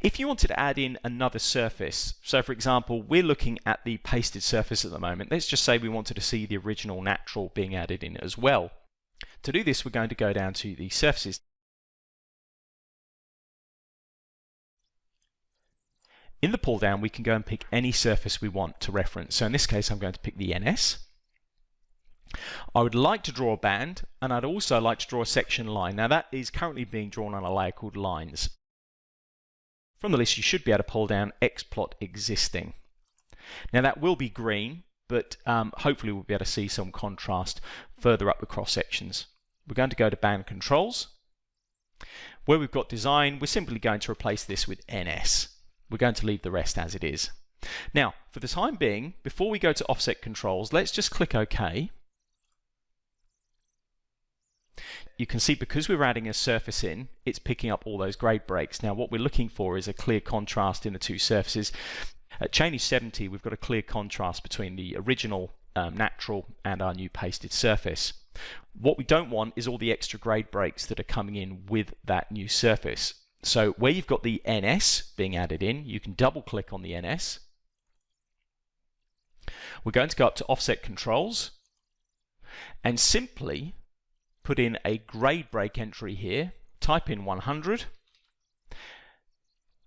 If you wanted to add in another surface, so for example, we're looking at the pasted surface at the moment. Let's just say we wanted to see the original natural being added in as well. To do this, we're going to go down to the surfaces. In the pull down, we can go and pick any surface we want to reference. So in this case, I'm going to pick the NS. I would like to draw a band, and I'd also like to draw a section line. Now that is currently being drawn on a layer called lines. From the list, you should be able to pull down Xplot existing. Now that will be green, but hopefully we'll be able to see some contrast further up the cross sections. We're going to go to band controls. Where we've got design, we're simply going to replace this with NS. We're going to leave the rest as it is. Now, for the time being, before we go to offset controls, let's just click OK. You can see because we're adding a surface in, it's picking up all those grade breaks. Now what we're looking for is a clear contrast in the two surfaces. At Cheney 70, we've got a clear contrast between the original natural and our new pasted surface. What we don't want is all the extra grade breaks that are coming in with that new surface. So where you've got the NS being added in, you can double click on the NS. We're going to go up to offset controls and simply put in a grade break entry here, type in 100,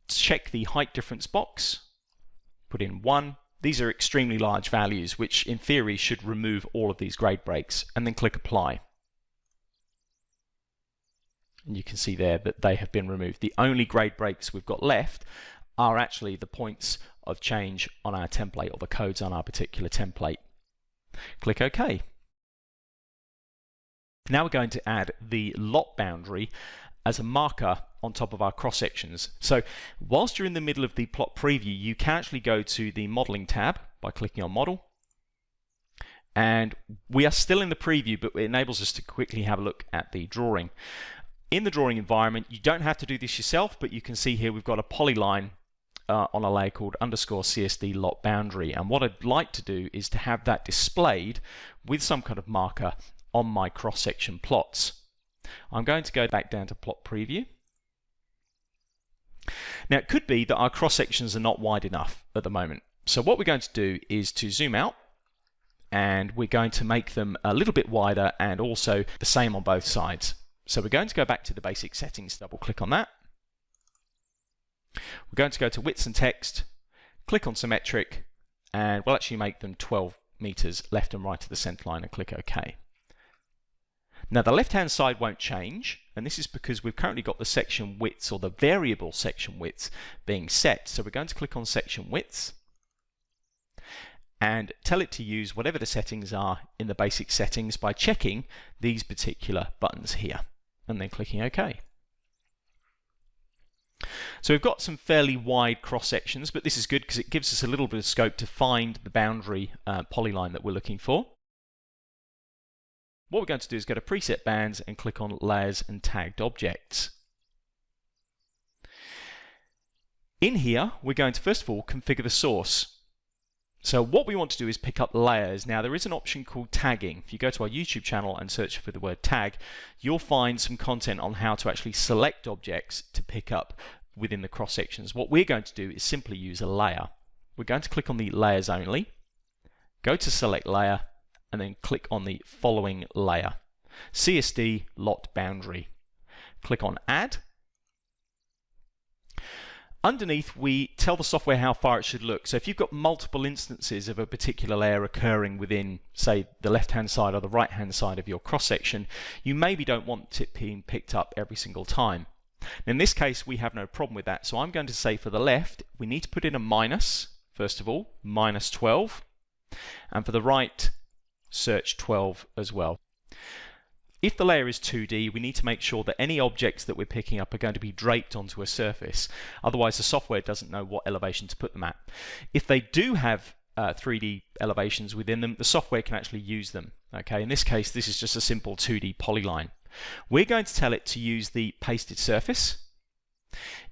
check the height difference box, put in 1. These are extremely large values which in theory should remove all of these grade breaks, and then click apply. And you can see there that they have been removed. The only grade breaks we've got left are actually the points of change on our template, or the codes on our particular template. Click OK. Now we're going to add the lot boundary as a marker on top of our cross sections. So whilst you're in the middle of the plot preview, you can actually go to the modeling tab by clicking on model. And we are still in the preview, but it enables us to quickly have a look at the drawing. In the drawing environment, you don't have to do this yourself, but you can see here we've got a polyline on a layer called _CSD lot boundary. And what I'd like to do is to have that displayed with some kind of marker on my cross-section plots. I'm going to go back down to plot preview. Now it could be that our cross-sections are not wide enough at the moment. So what we're going to do is to zoom out, and we're going to make them a little bit wider and also the same on both sides. So we're going to go back to the basic settings, double click on that. We're going to go to widths and text, click on symmetric, and we'll actually make them 12 meters left and right of the center line and click OK. Now the left hand side won't change, and this is because we've currently got the section widths, or the variable section widths, being set. So we're going to click on section widths and tell it to use whatever the settings are in the basic settings by checking these particular buttons here and then clicking OK. So we've got some fairly wide cross sections, but this is good because it gives us a little bit of scope to find the boundary polyline that we're looking for. What we're going to do is go to preset bands and click on layers and tagged objects. In here, we're going to first of all configure the source. So what we want to do is pick up layers. Now there is an option called tagging. If you go to our YouTube channel and search for the word tag, you'll find some content on how to actually select objects to pick up within the cross sections. What we're going to do is simply use a layer. We're going to click on the layers only, go to select layer, and then click on the following layer, CSD lot boundary. Click on add. Underneath, we tell the software how far it should look. So if you've got multiple instances of a particular layer occurring within, say, the left-hand side or the right-hand side of your cross-section, you maybe don't want it being picked up every single time. In this case, we have no problem with that. So I'm going to say for the left, we need to put in a minus, first of all, minus 12. And for the right, search 12 as well. If the layer is 2D, we need to make sure that any objects that we're picking up are going to be draped onto a surface. Otherwise, the software doesn't know what elevation to put them at. If they do have 3D elevations within them, the software can actually use them. Okay, in this case, this is just a simple 2D polyline. We're going to tell it to use the pasted surface.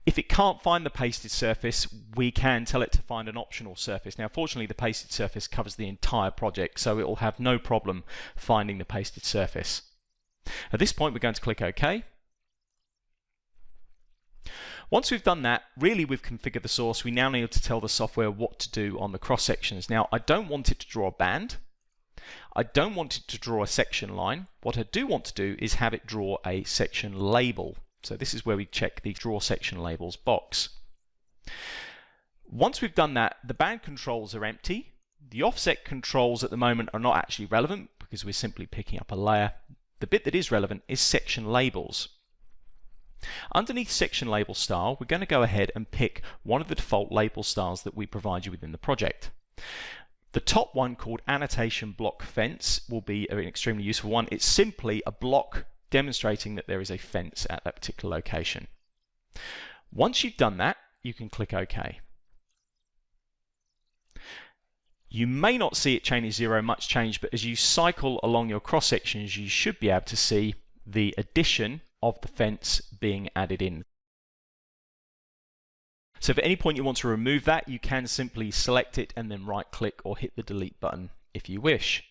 If it can't find the pasted surface, we can tell it to find an optional surface. Now, fortunately, the pasted surface covers the entire project, so it will have no problem finding the pasted surface. At this point, we're going to click OK. Once we've done that, really we've configured the source. We now need to tell the software what to do on the cross sections. Now, I don't want it to draw a band. I don't want it to draw a section line. What I do want to do is have it draw a section label. So this is where we check the draw section labels box. Once we've done that, the band controls are empty. The offset controls at the moment are not actually relevant because we're simply picking up a layer. The bit that is relevant is section labels. Underneath section label style, we're going to go ahead and pick one of the default label styles that we provide you within the project. The top one, called annotation block fence, will be an extremely useful one. It's simply a block demonstrating that there is a fence at that particular location. Once you've done that, you can click OK. You may not see it change zero much change, but as you cycle along your cross sections, you should be able to see the addition of the fence being added in. So if at any point you want to remove that, you can simply select it and then right click or hit the delete button if you wish.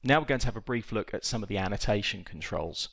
Now we're going to have a brief look at some of the annotation controls.